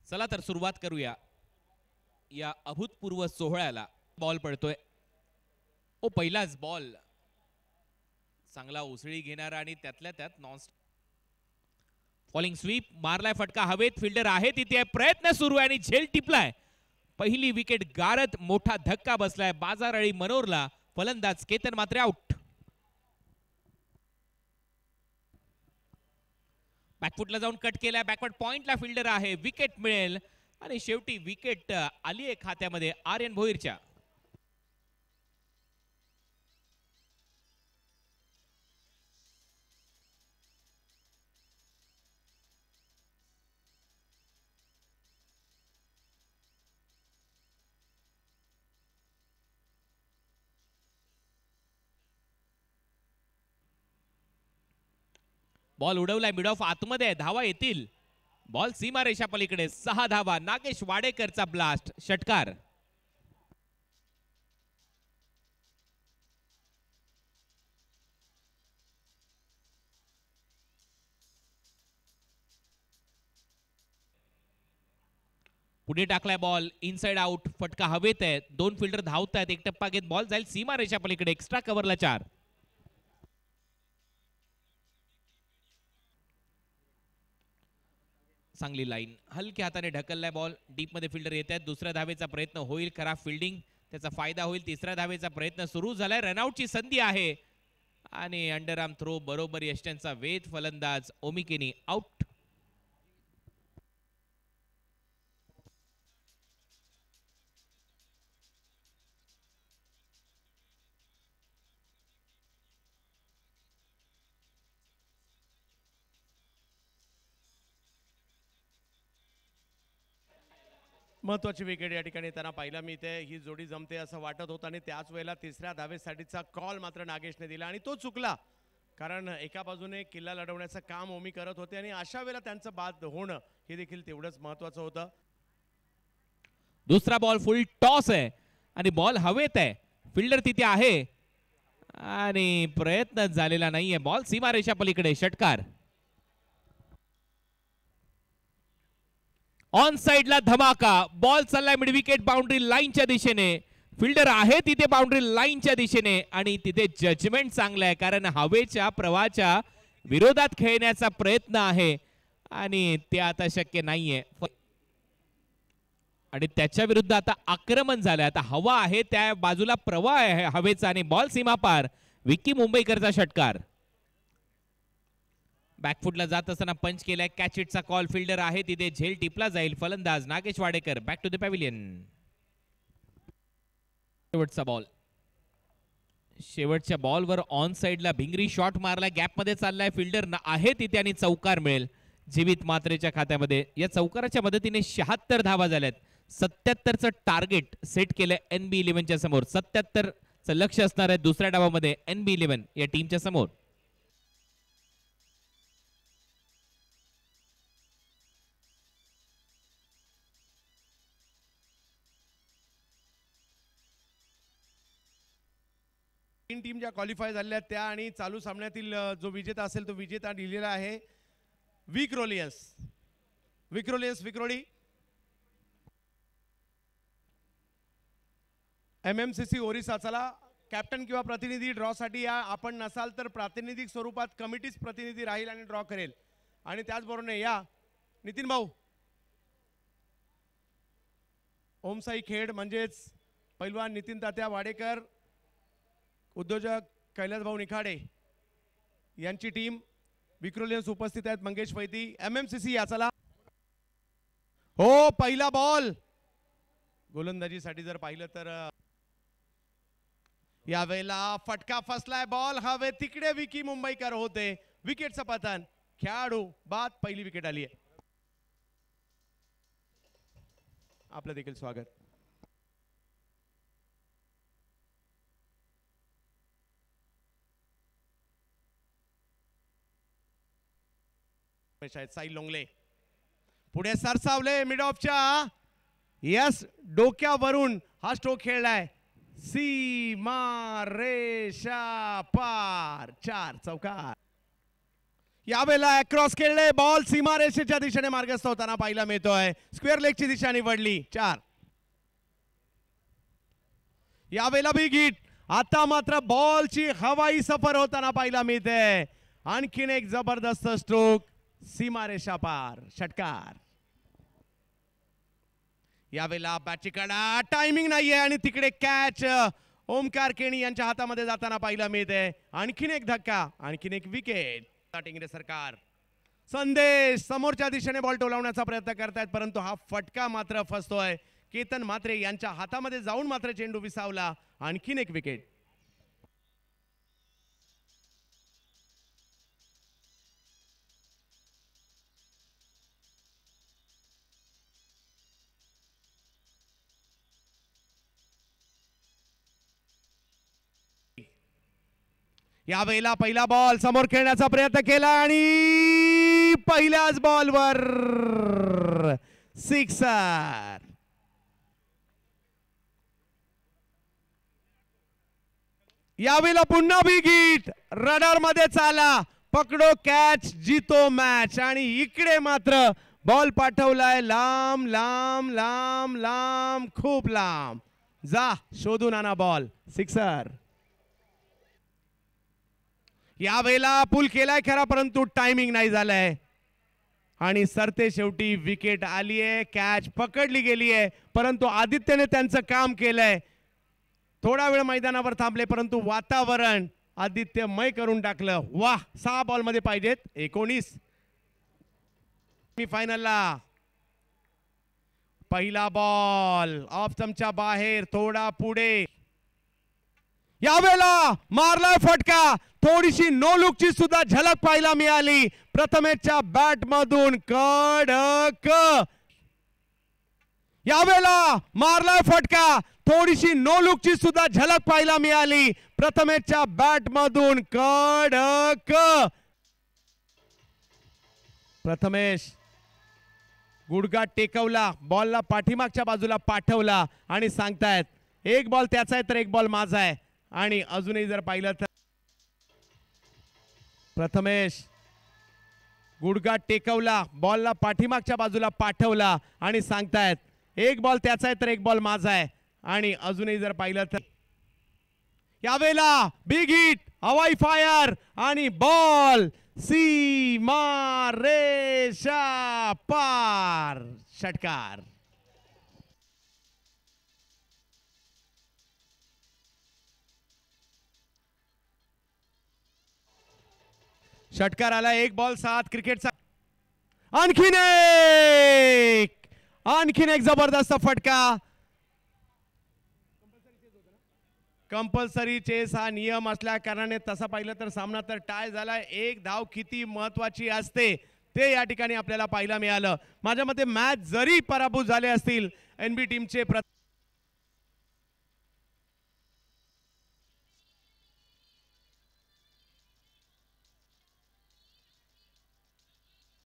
चला तर सुरुवात करूया या अभूतपूर्व सोहळ्याला. बॉल पडतोय. ओ पहिलाच बॉल चांगला उसळी घेणारा आणि त्यातल्या त्यात नॉन फॉलिंग स्वीप मारलाय फटका हवेत. फिल्डर आहे तिथे. प्रयत्न सुरू आहे आणि झेल टिपलाय. पहिली विकेट गारत मोठा धक्का बसलाय बाजारळी मनोरला. फलंदाज केतन मात्र आउट. बॅकफुटला जाऊन कट केलाय. बॅकवर्ड पॉइंटला फिल्डर आहे. विकेट मिळेल आणि शेवटी विकेट आली आहे खात्यामध्ये आर्यन भोईरच्या. बॉल उडवलाय मिड ऑफ आतमध्ये. धावा येतील. बॉल सीमा रेषा पलीकडे. 6 धावा. नागेश वाडेकरचा ब्लास्ट. षटकार. पुढे टाकलाय बॉल. Inside out. फटका हवेत आहे. 2 फिल्डर धावत आहेत. एक टप्पा घेत बॉल जाईल सीमा रेषा पलीकडे. एक्स्ट्रा कव्हरला 4. चांगली लाईन. हलक्या हाताने ढकललाय बॉल. डीप मध्ये फिल्डर येत आहेत. दुसऱ्या धावेचा प्रयत्न होईल. खराब फिल्डिंग त्याचा फायदा होईल. तिसऱ्या धावेचा प्रयत्न सुरू झालाय. रनआउटची संधी आहे आणि अंडरआर्म थ्रो बरोबर यष्ट्यांचा वेध. फलंदाज ओमिकेनी आउट. महत्वाची विकेट या ठिकाणी त्यांना पाहिलं मी इथे. ही जोडी जमते असं वाटत होतं आणि त्याच वेळेला तिसऱ्या धावेसाठीचा कॉल मात्र नागेशने दिला आणि तो चुकला. कारण एका बाजूने किल्ला लढवण्याचं काम ओमी करत होते आणि अशा वेळेला त्यांचं बाद होणं हे देखील तेवढंच महत्वाचं होतं. दुसरा बॉल फुल टॉस आहे आणि बॉल हवेत आहे. फिल्डर तिथे आहे आणि प्रयत्न झालेला नाहीये. बॉल सीमारेषा पलीकडे. षटकार. ऑन साइडला धमाका. बॉल चाललाय मिड विकेट बाउंड्री लाईनच्या दिशेने. फिल्डर आहे तिथे बाउंड्री लाईनच्या दिशेने आणि तिथे जजमेंट चांगलं आहे कारण हवेच्या प्रवाहाच्या विरोधात खेळण्याचा प्रयत्न आहे आणि ते आता शक्य नाहीये आणि त्याच्या विरुद्ध आता आक्रमण झालंय. आता हवा आहे त्या बाजूला प्रवाह आहे हवेचा आणि बॉल सीमा पार. विक्की मुंबईकरचा षटकार. बॅकफुटला जात असताना पंच केलाय. Catch इटचा call. फिल्डर आहे तिथे. झेल टिपला जाईल. फलंदाज Nagesh Wadekar. Back to the pavilion. शेवटचा बॉल. शेवटच्या बॉलवर ऑन साइडला भिंगरी शॉट मारला. गॅप मध्ये चाललाय. फिल्डर आहे तिथे आणि चौकार मिळेल जीवित मात्रेच्या खात्यामध्ये. या चौकाराच्या मदतीने 76 धावा झाल्यात. 77चं टार्गेट सेट केलंय NB11च्या समोर. 77चं लक्ष असणार आहे दुसऱ्या डावामध्ये NB11 या टीमच्या समोर. तीन टीम ज्या क्वालिफाय झालेल्या त्या आणि चालू सामन्यातील जो विजेता असेल तो विजेता दिलेला आहे विक्रोलियन्स. विक्रोली MMCC ओरिसा. चला कॅप्टन किंवा प्रतिनिधी ड्रॉ साठी या. आपण नसाल तर प्रातिनिधिक स्वरूपात कमिटीच प्रतिनिधी राहील आणि ड्रॉ करेल. आणि त्याचबरोबर या नितीन भाऊ. ओमसाई खेड म्हणजेच पैलवान नितीन तात्या वाडेकर, उद्योजक कैलास भाऊ निखाडे यांची टीम. विक्रोलियन्स उपस्थित आहेत. मंगेश पैती. MMCC या. चला हो पहिला बॉल गोलंदाजीसाठी जर पाहिलं तर यावेळेला फटका फसलाय. बॉल हवे तिकडे. विकी मुंबईकर होते. विकेटचं पतन. खेळाडू बाद. पहिली विकेट आली आहे. आपलं देखील स्वागत. साई लोंगले पुढे सरसावले मिड ऑफच्या. यस डोक्यावरून हा स्ट्रोक खेळलाय. सीमा रेषा पार. 4 चौकार. यावेळेला अक्रॉस खेळले बॉल सीमारेषेच्या दिशेने मार्गस्थ होताना पाहायला मिळतोय. स्क्वेअर लेगची दिशा निवडली 4. यावेळेला बिग हिट. आता मात्र बॉलची हवाई सफर होताना पाहायला मिळते. आणखीन एक जबरदस्त स्ट्रोक सीमारेषा पार. षटकार. यावेळेला बॅटची कडा टायमिंग नाहीये आणि तिकडे कॅच ओमकार केणी यांच्या हातामध्ये जाताना पाहायला मिळते. आणखीन एक धक्का, आणखीन एक विकेट. टिंगरे सरकार संदेश समोरच्या दिशेने बॉल टोलावण्याचा प्रयत्न करतायत, परंतु हा फटका मात्र फसतोय. केतन म्हात्रे यांच्या हातामध्ये जाऊन मात्र चेंडू विसावला. आणखीन एक विकेट. यावेळेला पहिला बॉल समोर खेळण्याचा प्रयत्न केला आणि पहिल्याच बॉलवर सिक्सर. यावेळेला पुन्हा बिग हिट. रडार मध्ये चाला, पकडो कॅच, जीतो मॅच. आणि इकडे मात्र बॉल पाठवलाय लांब लांब लांब लांब, खूप लांब. जा शोधून आणा बॉल. सिक्सर. यावेळेला पुल केलाय खरा, परंतु टायमिंग नाही झालंय आणि सरते शेवटी विकेट आलीये. कॅच पकडली गेली आहे, परंतु आदित्यने त्यांचं काम केलंय. थोडा वेळ मैदानावर थांबले, परंतु वातावरण आदित्यमय करून टाकलं. वाह, 6 बॉल मध्ये पाहिजेत 19. फायनलला पहिला बॉल ऑफ स्टंपच्या बाहेर, थोडा पुढे. यावेळेला मारलाय फटका. थोडीशी नो लुकची सुद्धा झलक पाहायला मिळाली प्रथमेशच्या बॅट मधून. कडक. यावेळेला मारलाय फटका. थोडीशी नो लुकची सुद्धा झलक पाहायला मिळाली प्रथमेशच्या बॅट मधून. कडक. प्रथमेश गुडघा टेकवला, बॉलला पाठीमागच्या बाजूला पाठवला आणि सांगतायत एक बॉल त्याचा आहे तर एक बॉल माझा आहे. आणि अजूनही जर पाहिलं तर प्रथमेश गुडघा टेकवला, बॉलला पाठीमागच्या बाजूला पाठवला आणि सांगतायत एक बॉल त्याचा आहे तर एक बॉल माझा आहे. आणि अजूनही जर पाहिलं तर यावेळेला बिग हिट, हवाई फायर आणि बॉल सीमा रेषा पार. षटकार. षटकार आला. 1 बॉल 7 क्रिकेटचा. आणखीन एक जबरदस्त फटका. कंपल्सरी चेस हा नियम असल्या कारणाने तसा पाहिलं तर सामना तर टाय झाला. 1 धाव किती महत्वाची असते ते या ठिकाणी आपल्याला पाहायला मिळालं. माझ्या मते मॅच जरी पराभूत झाले असतील एनबी टीमचे